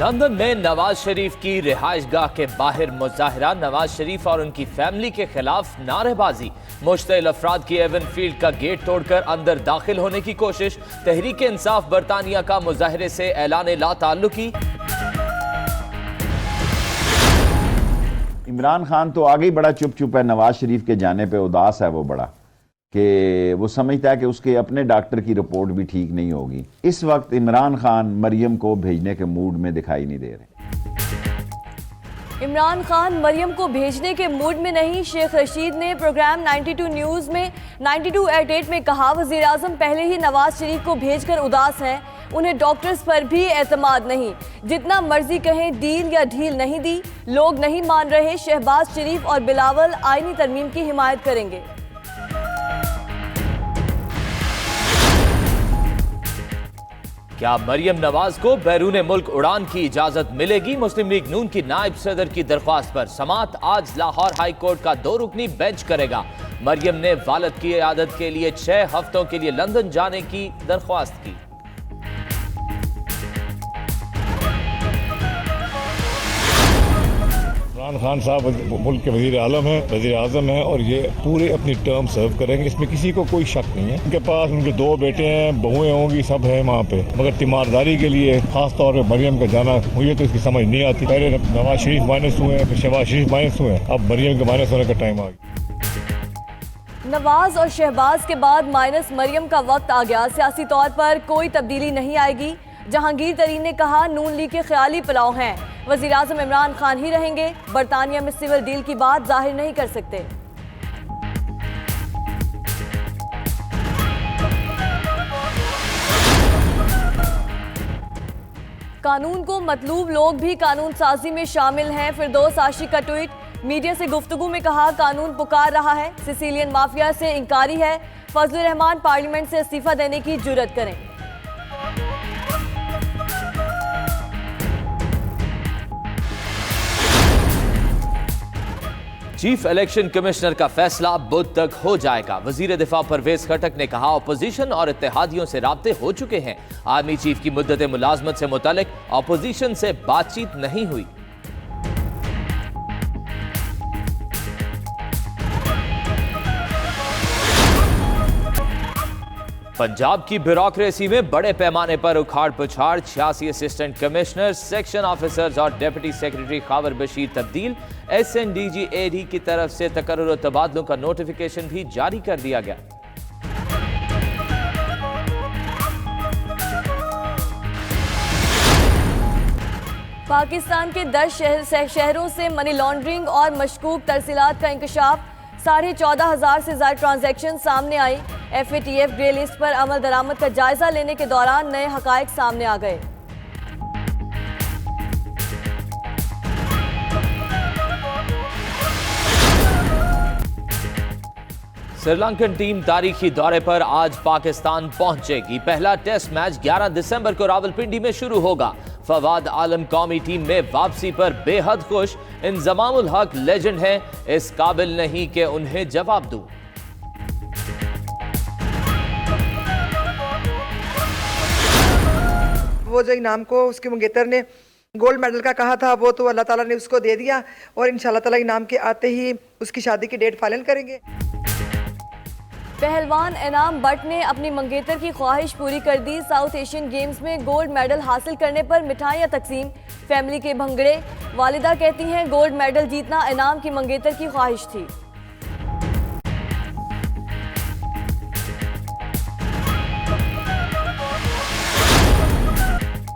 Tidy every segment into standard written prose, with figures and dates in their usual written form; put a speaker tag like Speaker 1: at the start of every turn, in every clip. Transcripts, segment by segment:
Speaker 1: London में नवाज शरीफ की रिहाइशगाह के बाहर मुजाहिरा, नवाज शरीफ और उनकी फैमिली के खिलाफ नारेबाजी। मुश्तइल अफराद की एवन फील्ड का गेट तोड़कर अंदर दाखिल होने की कोशिश। तहरीक इंसाफ बरतानिया का मुजाहिरे से ऐलान ला ताल्लुकी।
Speaker 2: इमरान खान तो आगे ही बड़ा चुप चुप है, नवाज शरीफ के जाने पे उदास है वो बड़ा, कि वो समझता है कि उसके अपने डॉक्टर की रिपोर्ट भी ठीक नहीं होगी। इस वक्त इमरान खान मरियम को भेजने के मूड में दिखाई नहीं दे रहे।
Speaker 3: इमरान खान मरियम को भेजने के मूड में नहीं। शेख रशीद ने प्रोग्राम 92 न्यूज़ में 92/8 में कहा, वज़ीर आज़म पहले ही नवाज शरीफ को भेजकर उदास हैं, उन्हें डॉक्टर्स पर भी एतमाद नहीं। जितना मर्जी कहें डील या ढील नहीं दी, लोग नहीं मान रहे। शहबाज शरीफ और बिलावल आईनी तरमीम की हिमायत करेंगे।
Speaker 1: क्या मरियम नवाज को बैरून मुल्क उड़ान की इजाजत मिलेगी? मुस्लिम लीग नून की नायब सदर की दरख्वास्त पर समाअत आज लाहौर हाई कोर्ट का 2 रुकनी बेंच करेगा। मरियम ने वालद की इयादत के लिए 6 हफ्तों के लिए लंदन जाने की दरख्वास्त की।
Speaker 4: इमरान खान साहब मुल्क के वज़ीर आलम हैं, वज़ीर आज़म हैं और ये पूरे अपनी टर्म सर्व करेंगे, इसमें किसी को कोई शक नहीं है। उनके पास उनके 2 बेटे हैं, बहुएं होंगी, सब है वहाँ पे, मगर तीमारदारी के लिए खास तौर पे मरियम का जाना मुझे तो इसकी समझ नहीं आती। पहले नवाज शरीफ माइनस हुए, फिर शहबाज शरीफ माइनस हुए, अब मरियम के माइनस होने का टाइम आ गया।
Speaker 3: नवाज और शहबाज के बाद माइनस मरियम का वक्त आ गया। सियासी तौर पर कोई तब्दीली नहीं आएगी। जहांगीर तरीन ने कहा, नून लीग के ख्याली पुलाव हैं, वज़ीर आज़म इमरान खान ही रहेंगे। बरतानिया में सिविल डील की बात जाहिर नहीं कर सकते। कानून को मतलूब लोग भी कानून साजी में शामिल हैं। फिरदौस आशिक का ट्वीट, मीडिया से गुफ्तगू में कहा, कानून पुकार रहा है, सिसिलियन माफिया से इंकारी है। फजलुर रहमान पार्लियामेंट से इस्तीफा देने की जुर्रत करें।
Speaker 1: चीफ इलेक्शन कमिश्नर का फैसला बुध तक हो जाएगा। वजीर दिफा परवेज खटक ने कहा, अपोजिशन और इत्तेहादियों से राब्ते हो चुके हैं। आर्मी चीफ की मुद्दत मुलाजमत से मुतालिक अपोजिशन से बातचीत नहीं हुई। पंजाब की ब्यूरोक्रेसी में बड़े पैमाने पर उखाड़ पुछाड़। 86 असिस्टेंट कमिश्नर, सेक्शन ऑफिसर्स और डिप्टी सेक्रेटरी खावर बशीर तब्दील। SNDG AD की तरफ से तकर्रुर और तबादलों का नोटिफिकेशन भी जारी कर दिया गया।
Speaker 3: पाकिस्तान के 10 शहरों से मनी लॉन्ड्रिंग और मशकूक तरसीलात का इंकशाफ। 14,500 से ज्यादा ट्रांजैक्शन सामने आई। FATF ग्रे लिस्ट पर अमल दरामद का जायजा लेने के दौरान नए हकायक सामने आ गए।
Speaker 1: श्रीलंकन टीम तारीखी दौरे पर आज पाकिस्तान पहुंचेगी। पहला टेस्ट मैच 11 दिसंबर को रावलपिंडी में शुरू होगा। फवाद आलम कौमी टीम में वापसी पर बेहद खुश। इंजमामुल हक लेजेंड हैं, इस काबिल नहीं कि उन्हें जवाब दूं।
Speaker 5: वो जो इनाम को उसके मंगेतर ने गोल्ड मेडल का कहा था, वो तो अल्लाह ताला ने उसको दे दिया और इंशाल्लाह ताला इनाम के आते ही उसकी शादी की डेट फाइनल करेंगे।
Speaker 3: पहलवान इनाम बट ने अपनी मंगेतर की ख्वाहिश पूरी कर दी। साउथ एशियन गेम्स में गोल्ड मेडल हासिल करने पर मिठाइयाँ तकसीम, फैमिली के भंगड़े। वालिदा कहती हैं, गोल्ड मेडल जीतना इनाम की मंगेतर की ख्वाहिश थी।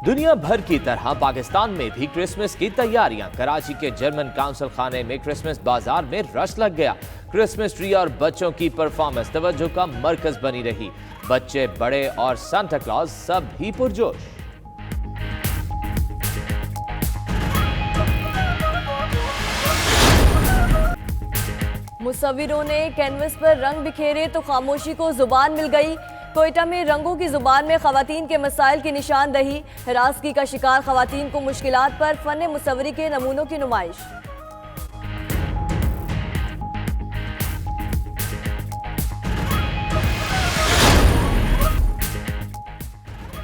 Speaker 1: दुनिया भर की तरह पाकिस्तान में भी क्रिसमस की तैयारियां। कराची के जर्मन काउंसिल खाने में क्रिसमस बाजार में रश लग गया। क्रिसमस ट्री और बच्चों की परफॉर्मेंस तवज्जो का मरकज बनी रही। बच्चे, बड़े और सांता क्लॉज सब ही पुरजोश।
Speaker 3: मुसव्विरों ने कैनवस पर रंग बिखेरे तो खामोशी को जुबान मिल गई। कोयटा में रंगों की जुबान में खवातीन के मसाइल की निशानदही। हिरासगी का शिकार खवातीन को मुश्किलात पर फन मुसव्वरी के नमूनों की नुमाइश।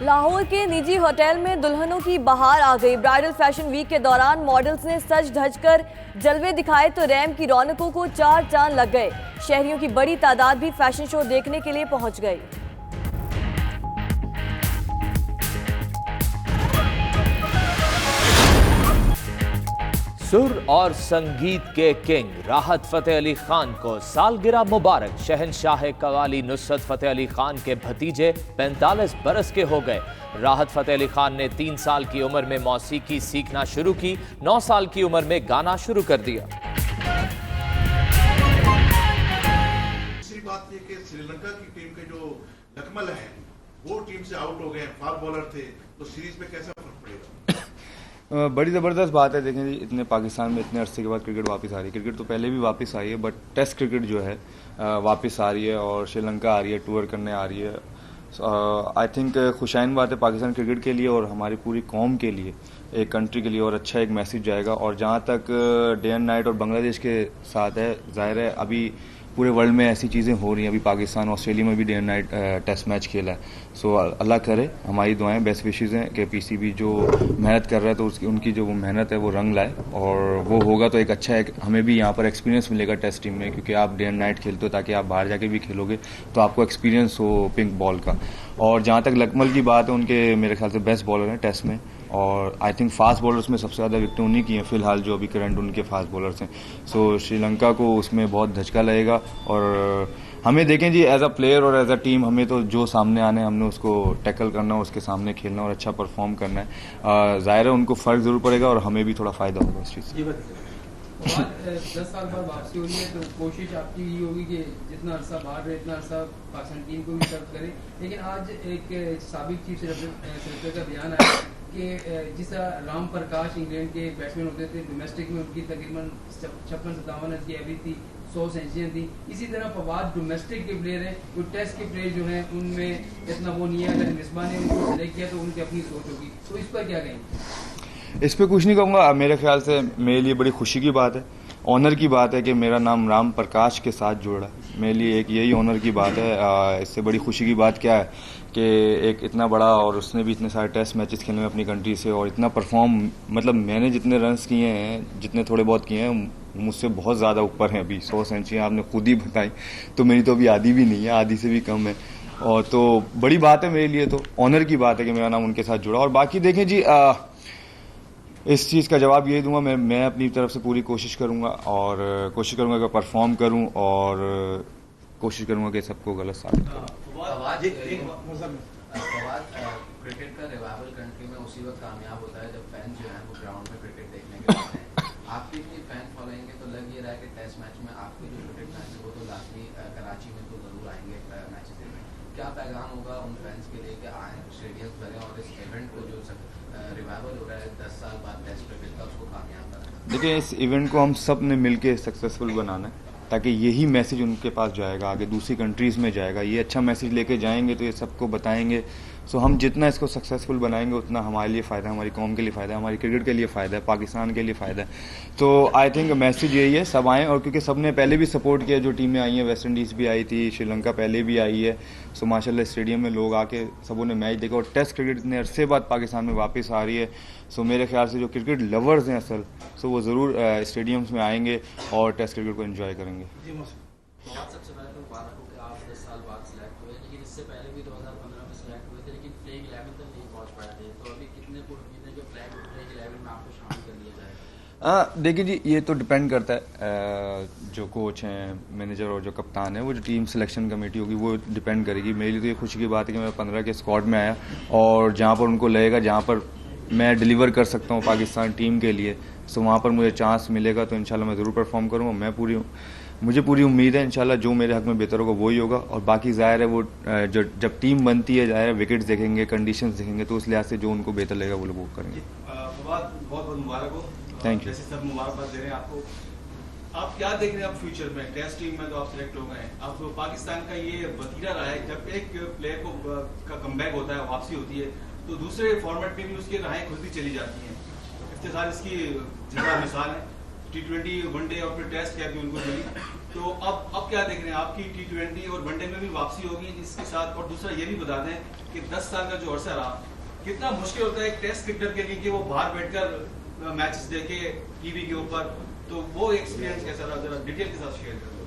Speaker 3: लाहौर के निजी होटल में दुल्हनों की बहार आ गई। ब्राइडल फैशन वीक के दौरान मॉडल्स ने सज धज कर जलवे दिखाए तो रैम की रौनकों को चार चांद लग गए। शहरियों की बड़ी तादाद भी फैशन शो देखने के लिए पहुंच गई।
Speaker 1: सुर और संगीत के किंग राहत फतेह अली खान को सालगिरह मुबारक। शहनशाह कवाली नुसरत फतेह अली खान के भतीजे 45 बरस के हो गए। राहत फतेह अली खान ने 3 साल की उम्र में मौसीकी सीखना शुरू की, 9 साल की उम्र में गाना शुरू कर दिया।
Speaker 6: दूसरी बात ये कि श्रीलंका की टीम के जो लकमल हैं वो टीम से आउट हो गए, फास्ट बॉलर थे, तो सीरीज में कैसा फर्क पड़ेगा?
Speaker 7: बड़ी ज़बरदस्त बात है। देखें जी, इतने पाकिस्तान में इतने अरसे के बाद क्रिकेट वापस आ रही है। क्रिकेट तो पहले भी वापस आई है, बट टेस्ट क्रिकेट जो है वापस आ रही है और श्रीलंका आ रही है, टूर करने आ रही है। आई थिंक खुशाइन बात है पाकिस्तान क्रिकेट के लिए और हमारी पूरी कौम के लिए, एक कंट्री के लिए, और अच्छा एक मैसेज जाएगा। और जहाँ तक डे एंड नाइट और बांग्लादेश के साथ है, जाहिर है अभी पूरे वर्ल्ड में ऐसी चीज़ें हो रही हैं। अभी पाकिस्तान ऑस्ट्रेलिया में भी day and night test match खेला है। सो अल्लाह करे, हमारी दुआएं, बेस्ट विशेज़ हैं कि पीसीबी जो मेहनत कर रहा है तो उनकी जो वो मेहनत है वो रंग लाए, और वो होगा तो एक अच्छा है। हमें भी यहाँ पर एक्सपीरियंस मिलेगा टेस्ट टीम में, क्योंकि आप डे एंड नाइट खेलते हो ताकि आप बाहर जाके भी खेलोगे तो आपको एक्सपीरियंस हो पिंक बॉल का। और जहाँ तक लकमल की बात है, उनके मेरे ख्याल से बेस्ट बॉलर हैं टेस्ट में, और आई थिंक फास्ट बॉलर्स में सबसे ज़्यादा विकेटें उन्हीं की हैं फिलहाल जो अभी करंट उनके फास्ट बॉलर्स हैं। सो श्रीलंका को उसमें बहुत धचका लगेगा। और हमें देखें जी, एज अ प्लेयर और एज अ टीम हमें तो जो सामने आने हैं हमने उसको टैकल करना, उसके सामने खेलना और अच्छा परफॉर्म करना है। ज़ाहिर है उनको फ़र्क ज़रूर पड़ेगा और हमें भी थोड़ा फ़ायदा होगा इस चीज़ से।
Speaker 8: 10 साल बाद वापसी हो रही है तो कोशिश आपकी ये होगी कि जितना अरसा बाहर रहे इतना अरसा पाकिस्तान टीम को भी सर्व करें। लेकिन आज एक साबिक चीफ सेलेक्टर का बयान आया कि जिस राम प्रकाश इंग्लैंड के बैट्समैन होते थे, डोमेस्टिक में उनकी तकरीबन 56-57 रन की एवरेज थी, 100 सेंचुरियाँ थी। इसी तरह फवाद डोमेस्टिक के प्लेयर हैं, जो टेस्ट के प्लेयर जो हैं उनमें इतना वो नहीं है। अगर मिसबा ने उनको सेलेक्ट किया तो उनकी अपनी सोच होगी, तो इस पर क्या कहेंगे?
Speaker 7: इस पे कुछ नहीं कहूँगा। मेरे ख्याल से मेरे लिए बड़ी खुशी की बात है, ऑनर की बात है कि मेरा नाम राम प्रकाश के साथ जुड़ रहा है। मेरे लिए एक यही ऑनर की बात है। इससे बड़ी खुशी की बात क्या है कि एक इतना बड़ा, और उसने भी इतने सारे टेस्ट मैचेस खेले अपनी कंट्री से, और इतना परफॉर्म, मतलब मैंने जितने रन्स किए हैं, जितने थोड़े बहुत किए हैं, मुझसे बहुत ज़्यादा ऊपर हैं। अभी 100 सेंचुरियाँ आपने खुद ही बताई, तो मेरी तो अभी आधी भी नहीं है, आधी से भी कम है। और तो बड़ी बात है मेरे लिए, तो ऑनर की बात है कि मेरा नाम उनके साथ जुड़ा। और बाकी देखें जी, इस चीज़ का जवाब यही दूंगा, मैं अपनी तरफ से पूरी कोशिश करूंगा, और कोशिश करूंगा कि परफॉर्म करूं, और कोशिश करूंगा कि सबको गलत साबित करूं।
Speaker 9: क्रिकेट का रिवाइवल कंट्री में उसी वक्त कामयाब होता है जब फैन जो है वो ग्राउंड में क्रिकेट देखने के लिए आते हैं। आपकी इतनी फैन फॉलोइंग है, तो लग ये रहा है कि टेस्ट मैच में आपके जो क्रिकेट मैच है वो तो लाजमी कराची में तो जरूर आएंगे मैचेस देखने। क्या पैगाम होगा उन फैंस के लिए कि आए, स्टेडियम भरें और इस इवेंट को जो रिवाइवल हो रहा है 10 साल बाद टेस्ट क्रिकेट का, उसको कामयाब बनाना?
Speaker 7: देखिए, इस इवेंट को हम सब ने मिलकर सक्सेसफुल बनाना है, ताकि यही मैसेज उनके पास जाएगा, आगे दूसरी कंट्रीज़ में जाएगा। ये अच्छा मैसेज लेके जाएंगे तो ये सबको बताएंगे। सो हम जितना इसको सक्सेसफुल बनाएंगे उतना हमारे लिए फ़ायदा है, हमारी कौम के लिए फ़ायदा है, हमारी क्रिकेट के लिए फ़ायदा है, पाकिस्तान के लिए फ़ायदा है। तो आई थिंक मैसेज यही है, सब आएँ। और क्योंकि सब ने पहले भी सपोर्ट किया, जो टीमें आई हैं, वेस्ट इंडीज़ भी आई थी, श्रीलंका पहले भी आई है। सो माशाल्लाह स्टेडियम में लोग आके सबों ने मैच देखा, और टेस्ट क्रिकेट इतने अरसे बाद पाकिस्तान में वापस आ रही है। सो मेरे ख्याल से जो क्रिकेट लवर्स हैं असल, सो वो ज़रूर स्टेडियम्स में आएंगे और टेस्ट क्रिकेट को एंजॉय करेंगे।
Speaker 9: सबसे पहले तो मुबारक हो कि आप 10 साल बाद सिलेक्ट हुए, लेकिन इससे पहले भी 2015 में सिलेक्ट हुए थे, लेकिन प्लेइंग 11 तक नहीं पहुंच पाए थे। तो अभी कितने पूर्ण उम्मीद है कि प्लेइंग 11 में आपको शामिल कर लिया जाएगा?
Speaker 7: देखिए जी, ये तो डिपेंड करता है, जो कोच हैं, मैनेजर और जो कप्तान है, वो जो टीम सिलेक्शन कमेटी होगी वो डिपेंड करेगी। मेरे लिए तो ये खुशी की बात है कि मैं 15 के स्क्वाड में आया, और जहाँ पर उनको लगेगा, जहाँ पर मैं डिलीवर कर सकता हूँ पाकिस्तान टीम के लिए, सो वहाँ पर मुझे चांस मिलेगा तो इंशाल्लाह मैं ज़रूर परफॉर्म करूँगा। मुझे पूरी उम्मीद है इंशाल्लाह जो मेरे हक में बेहतर होगा वही होगा। और बाकी ज़ाहिर है वो जो जब टीम बनती है, ज़ाहिर है विकेट्स देखेंगे, कंडीशंस देखेंगे, तो उस लिहाज से जो उनको बेहतर लगेगा वो लोग वो करेंगे।
Speaker 10: बहुत बहुत मुबारक हो।
Speaker 7: Thank you.
Speaker 10: जैसे सब मुबारकबाद दे रहे हैं आपको, आप क्या देख रहे हैं आप फ्यूचर में? टेस्ट टीम में तो आप सिलेक्ट हो गए, अब पाकिस्तान का ये वतीरा रहा है, जब एक प्लेयर का कमबैक होता है, वापसी होती है, तो दूसरे फॉर्मेट में भी उसकी राहें खुलती चली जाती हैं। इफ्तिखार इसकी जिंदा मिसाल है। T20 वनडे और फिर टेस्ट कैप भी उनको मिली, तो अब क्या देख रहे हैं? आपकी T20 और वनडे में भी वापसी होगी इसके साथ। और दूसरा ये भी बता दें कि 10 साल का जो अरसा रहा, कितना मुश्किल होता है एक टेस्ट क्रिकेटर के लिए कि वो बाहर बैठकर मैचेस देखे टीवी के ऊपर, तो वो एक्सपीरियंस कैसा रहा, जरा डिटेल के साथ शेयर करें।